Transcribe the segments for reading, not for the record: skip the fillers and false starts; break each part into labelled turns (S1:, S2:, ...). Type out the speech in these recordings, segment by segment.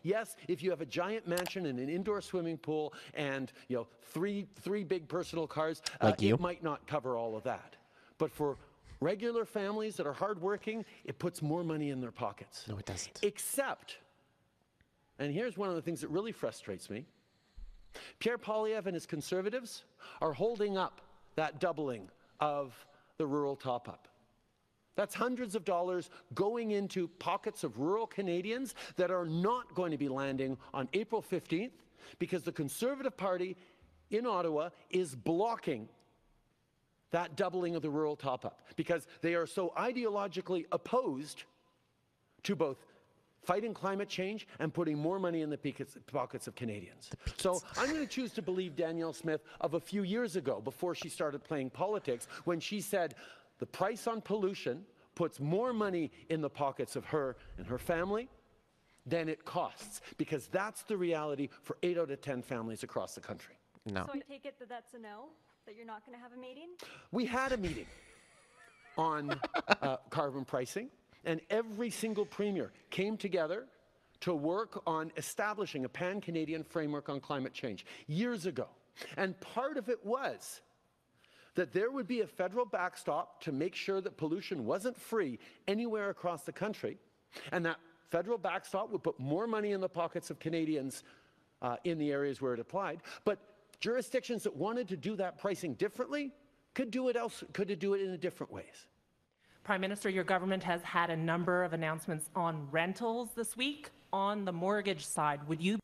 S1: Yes, if you have a giant mansion and an indoor swimming pool and three big personal cars, it might not cover all of that. But for regular families that are hardworking, it puts more money in their pockets.
S2: No, it doesn't.
S1: Except, and here's one of the things that really frustrates me, Pierre Poilievre and his Conservatives are holding up that doubling of the rural top-up. That's hundreds of dollars going into pockets of rural Canadians that are not going to be landing on April 15th because the Conservative Party in Ottawa is blocking that doubling of the rural top-up because they are so ideologically opposed to both fighting climate change and putting more money in the pockets of Canadians. So I'm going to choose to believe Danielle Smith of a few years ago, before she started playing politics, when she said the price on pollution puts more money in the pockets of her and her family than it costs, because that's the reality for 8 out of 10 families across the country.
S3: No. So I take it that that's a no, that you're not going to have a meeting?
S1: We had a meeting on carbon pricing, and every single premier came together to work on establishing a pan-Canadian framework on climate change years ago. And part of it was that there would be a federal backstop to make sure that pollution wasn't free anywhere across the country, and that federal backstop would put more money in the pockets of Canadians in the areas where it applied. But jurisdictions that wanted to do that pricing differently could do it in different ways.
S4: Prime Minister, your government has had a number of announcements on rentals this week. On the mortgage side, would you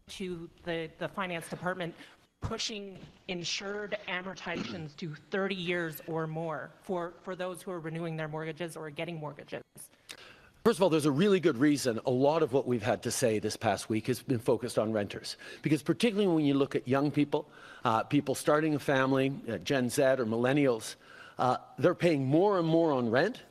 S4: to the Finance Department pushing insured amortizations to 30 years or more for those who are renewing their mortgages or getting mortgages?
S1: First of all, there's a really good reason a lot of what we've had to say this past week has been focused on renters. Because particularly when you look at young people, people starting a family, Gen Z or millennials, they're paying more and more on rent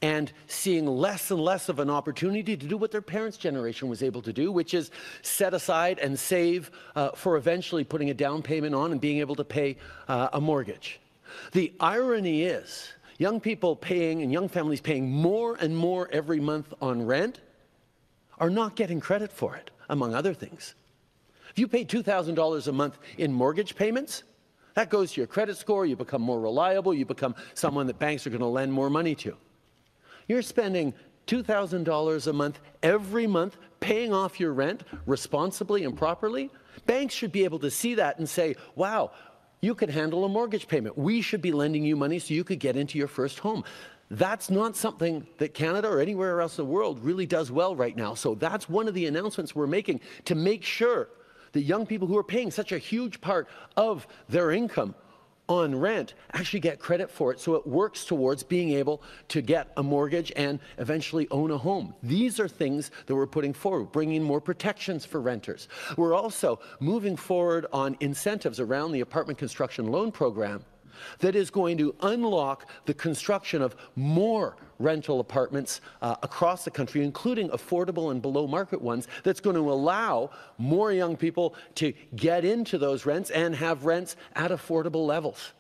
S1: and seeing less and less of an opportunity to do what their parents' generation was able to do, which is set aside and save for eventually putting a down payment on and being able to pay a mortgage. The irony is, young people paying and young families paying more and more every month on rent are not getting credit for it, among other things. If you pay $2,000 a month in mortgage payments, that goes to your credit score, you become more reliable, you become someone that banks are going to lend more money to. You're spending $2,000 a month every month paying off your rent responsibly and properly. Banks should be able to see that and say, wow, you could handle a mortgage payment. We should be lending you money so you could get into your first home. That's not something that Canada or anywhere else in the world really does well right now. So that's one of the announcements we're making to make sure that young people who are paying such a huge part of their income on rent actually get credit for it, so it works towards being able to get a mortgage and eventually own a home. These are things that we're putting forward, bringing more protections for renters. We're also moving forward on incentives around the apartment construction loan program that is going to unlock the construction of more rental apartments across the country, including affordable and below market ones, that's going to allow more young people to get into those rents and have rents at affordable levels.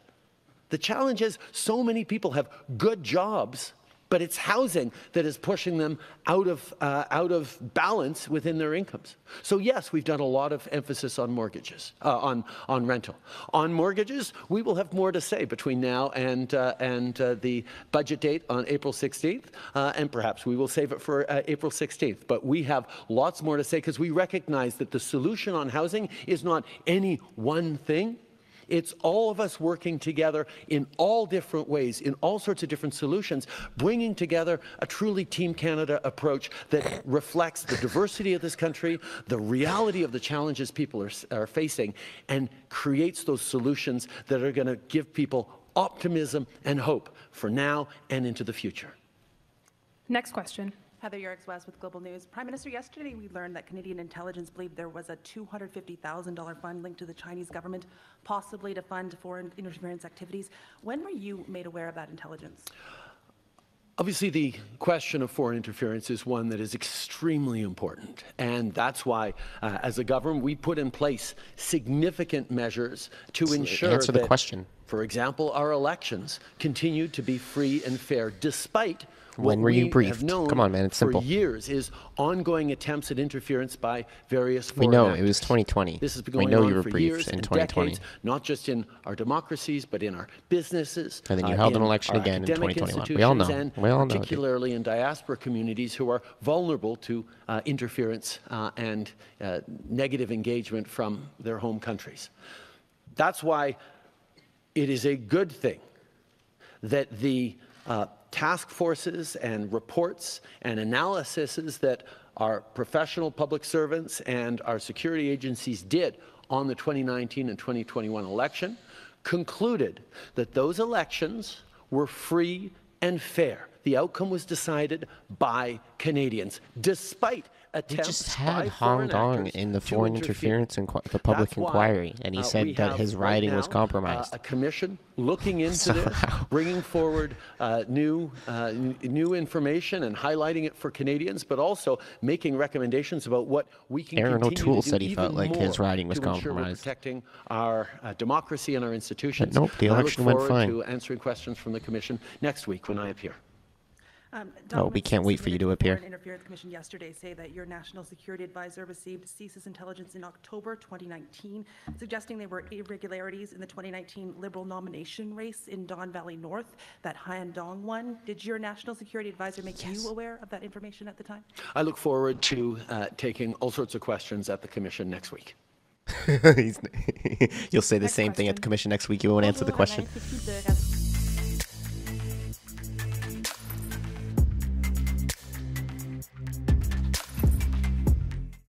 S1: The challenge is so many people have good jobs, but it's housing that is pushing them out of balance within their incomes. So yes, we've done a lot of emphasis on mortgages, on rental. On mortgages, we will have more to say between now and the budget date on April 16th, and perhaps we will save it for April 16th. But we have lots more to say because we recognize that the solution on housing is not any one thing. It's all of us working together in all different ways, in all sorts of different solutions, bringing together a truly Team Canada approach that reflects the diversity of this country, the reality of the challenges people are facing, and creates those solutions that are going to give people optimism and hope for now and into the future.
S5: Next question.
S6: Heather Yerkes-West with Global News. Prime Minister, yesterday we learned that Canadian intelligence believed there was a $250,000 fund linked to the Chinese government, possibly to fund foreign interference activities. When were you made aware of that intelligence?
S1: Obviously, the question of foreign interference is one that is extremely important, and that's why, as a government, we put in place significant measures to ensure
S2: answer the
S1: that
S2: question.
S1: For example, our elections continue to be free and fair, despite
S2: When
S1: what
S2: were you
S1: we
S2: briefed?
S1: have known
S2: Come on, man, it's simple.
S1: for years is ongoing attempts at interference by various
S2: We
S1: foreign
S2: know
S1: actors.
S2: it was 2020.
S1: This has been
S2: We
S1: going
S2: know
S1: on
S2: you were
S1: for
S2: briefed
S1: years
S2: in
S1: and
S2: 2020.
S1: decades, not just in our democracies, but in our businesses.
S2: And then you held an
S1: in
S2: election
S1: our
S2: again in
S1: academic
S2: 2021. We all know.
S1: institutions, and
S2: We all know, dude.
S1: particularly in diaspora communities who are vulnerable to interference and negative engagement from their home countries. That's why it is a good thing that the task forces and reports and analyses that our professional public servants and our security agencies did on the 2019 and 2021 election concluded that those elections were free and fair. The outcome was decided by Canadians, despite
S2: We
S1: attempts
S2: just
S1: by
S2: had Hong
S1: foreign
S2: Dong
S1: actors
S2: in the
S1: to
S2: foreign
S1: interfere.
S2: interference the public
S1: That's why,
S2: inquiry, and he
S1: we
S2: said that
S1: have
S2: his
S1: right
S2: riding was
S1: now,
S2: compromised.
S1: a commission looking into this, bringing forward new information and highlighting it for Canadians, but also making recommendations about what we can
S2: Aaron
S1: continue
S2: O'Toole
S1: to do
S2: said he
S1: even
S2: felt like his
S1: more
S2: riding was
S1: to ensure we're
S2: compromised.
S1: protecting our democracy and our institutions.
S2: But nope, the election went
S1: I look forward
S2: fine.
S1: to answering questions from the commission next week when I appear.
S2: We can't wait for you to appear.
S6: The Foreign Interference Commission yesterday say that your national security advisor received CSIS intelligence in October 2019, suggesting there were irregularities in the 2019 Liberal nomination race in Don Valley North that Han Dong won. Did your national security advisor make you aware of that information at the time?
S1: I look forward to taking all sorts of questions at the commission next week.
S2: You'll say the same thing at the commission next week. You won't answer the question.
S7: Bonjour, à l'Institut de